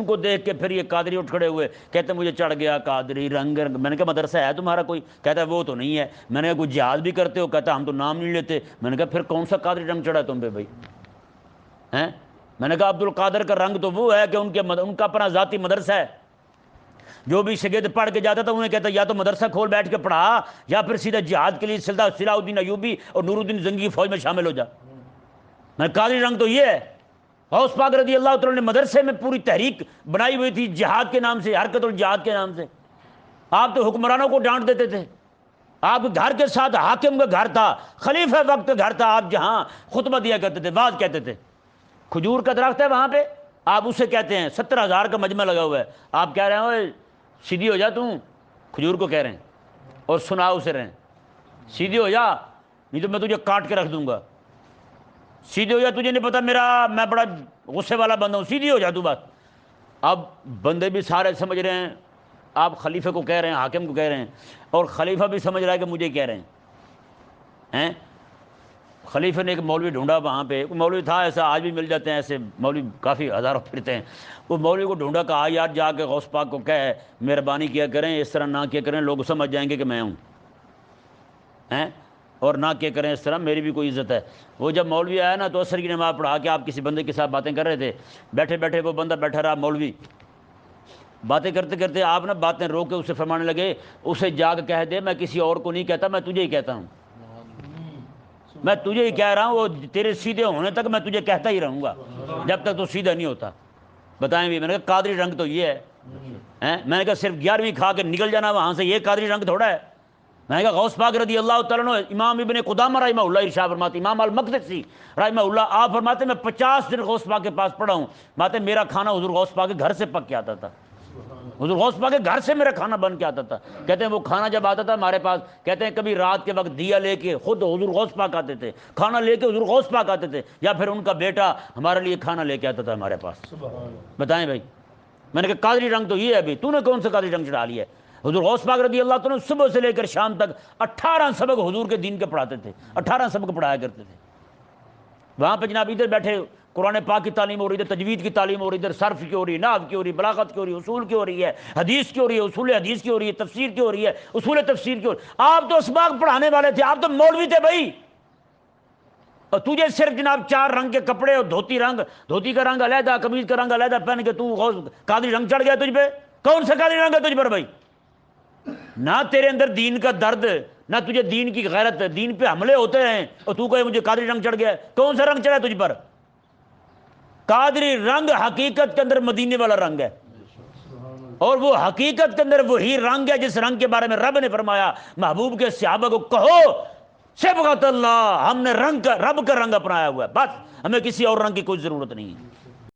ان کو دیکھ کے پھر یہ قادری اٹھ کھڑے ہوئے، کہتے ہیں مجھے چڑھ گیا قادری رنگ۔ میں نے کہا مدرسہ ہے تمہارا کوئی؟ کہتا ہے وہ تو نہیں ہے۔ میں نے کہا کوئی جہاد بھی کرتے ہو؟ کہتا ہے ہم تو نام نہیں لیتے۔ میں نے کہا پھر کون سا قادری رنگ چڑھا تم پہ بھائی ہیں؟ میں نے کہا عبد القادر کا رنگ تو وہ ہے کہ ان کا اپنا ذاتی مدرسہ ہے، جو بھی شاگرد پڑھ کے جاتا تھا انہیں کہتا یا تو مدرسہ کھول بیٹھ کے پڑھا، یا پھر سیدھا جہاد کے لیے صلاح الدین ایوبی اور نور الدین زنگی کی فوج میں شامل ہو جا۔ میں قادری رنگ تو یہ ہے۔ غوث پاک رضی اللہ تعالیٰ نے مدرسے میں پوری تحریک بنائی ہوئی تھی جہاد کے نام سے، حرکت الجہاد کے نام سے۔ آپ تو حکمرانوں کو ڈانٹ دیتے تھے، آپ گھر کے ساتھ حاکم کا گھر تھا، خلیفہ وقت کا گھر تھا، آپ جہاں خطبہ دیا کرتے تھے، واعظ کہتے تھے۔ کھجور کا درخت ہے وہاں پہ، آپ اسے کہتے ہیں 70,000 کا مجمع لگا ہوا ہے، آپ کہہ رہے ہیں اوے سیدھی ہو جا، تم کھجور کو کہہ رہے ہیں، اور سنا اسے رہے ہیں سیدھی ہو جا نہیں تو میں تجھے کاٹ کے رکھ دوں گا، سیدھی ہو جا، تجھے نہیں پتا میں بڑا غصے والا بندہ ہوں، سیدھی ہو جا تو بس۔ اب بندے بھی سارے سمجھ رہے ہیں آپ خلیفہ کو کہہ رہے ہیں، حاکم کو کہہ رہے ہیں، اور خلیفہ بھی سمجھ رہا ہے کہ مجھے کہہ رہے ہیں۔ خلیفہ نے ایک مولوی ڈھونڈا وہاں پہ، ایک مولوی تھا ایسا، آج بھی مل جاتے ہیں ایسے مولوی، کافی ہزاروں پھرتے ہیں۔ وہ مولوی کو ڈھونڈا، کہا یار جا کے غوث پاک کو کہے مہربانی کیا کریں، اس طرح نہ کیا کریں، لوگ سمجھ جائیں گے کہ میں ہوں، اور نہ کیا کریں اس طرح، میری بھی کوئی عزت ہے۔ وہ جب مولوی آیا نا تو عصر کی نماز پڑھا کے آپ کسی بندے کے ساتھ باتیں کر رہے تھے، بیٹھے بیٹھے وہ بندہ بیٹھا رہا، مولوی باتیں کرتے کرتے آپ نا باتیں روک کے اسے فرمانے لگے، اسے جا کے کہہ دے میں کسی اور کو نہیں کہتا، میں تجھے ہی کہتا ہوں، میں تجھے ہی کہہ رہا ہوں، وہ تیرے سیدھے ہونے تک میں تجھے کہتا ہی رہوں گا جب تک تو سیدھا نہیں ہوتا۔ بتائیں بھی، میں نے کہا قادری رنگ تو یہ ہے۔ میں نے کہا صرف 11ویں کھا کے نکل جانا وہاں سے، یہ قادری رنگ تھوڑا ہے۔ میں نے کہا غوث پاک رضی اللہ تعالیٰ عنہ، امام ابن قدامہ رحمہ اللہ ارشاد فرماتے، امام المقدسی رحمہ اللہ، آپ فرماتے میں 50 دن غوث پاک کے پاس پڑھا ہوں، ماتے میرا کھانا حضور غوث پاک کے گھر سے پک کے آتا تھا، حضور غوث پاک کے گھر سے میرا کھانا بن کے آتا تھا۔ کہتے ہیں وہ کھانا جب آتا تھا ہمارے پاس، کہتے ہیں کبھی رات کے وقت دیا لے کے خود حضور غوث پاک آتے تھے، کھانا لے کے حضور غوث پاک آتے تھے، یا پھر ان کا بیٹا ہمارے لیے کھانا لے کے آتا تھا ہمارے پاس۔ بتائیں بھائی، میں نے کہا قادری رنگ تو یہ ہے بھائی، تو نے کون سا قادری رنگ چڑھا لیا ہے؟ حضور غوث پاک رضی اللہ تعالیٰ صبح سے لے کر شام تک 18 سبق حضور کے دین کے پڑھاتے تھے، 18 سبق پڑھایا کرتے تھے۔ وہاں پہ جناب ادھر بیٹھے قرآن پاک کی تعلیم ہو رہی ہے، ادھر تجوید کی تعلیم ہو رہی ہے، ادھر صرف کی ہو رہی ہے، نحو کی ہو رہی ہے، بلاغت کی ہو رہی ہے، اصول کی ہو رہی ہے، حدیث کی ہو رہی ہے، اصول حدیث کی ہو رہی ہے، تفسیر کی ہو رہی ہے، اصول تفسیر کی ہو رہی ہے۔ آپ تو اسباق پڑھانے والے تھے، آپ تو مولوی تھے بھائی، اور تجھے صرف جناب 4 رنگ کے کپڑے اور دھوتی کا رنگ علیحدہ، قمیض کا رنگ علیحدہ پہن کے تو قادری رنگ چڑھ گیا تجھ پہ؟ کون سا قادری رنگ ہے تجھ پر بھائی؟ نہ تیرے اندر دین کا درد، نہ تجھے دین کی غیرت، دین پہ حملے ہوتے ہیں اور تو کہے مجھے قادری رنگ چڑھ گیا۔ کون سا رنگ چڑھا تجھ پر؟ قادری رنگ حقیقت کے اندر مدینے والا رنگ ہے، اور وہ حقیقت کے اندر وہی رنگ ہے جس رنگ کے بارے میں رب نے فرمایا محبوب کے صحابہ کو کہو صبغۃ اللہ، ہم نے رب کا رنگ اپنایا ہوا ہے، بس ہمیں کسی اور رنگ کی کوئی ضرورت نہیں ہے۔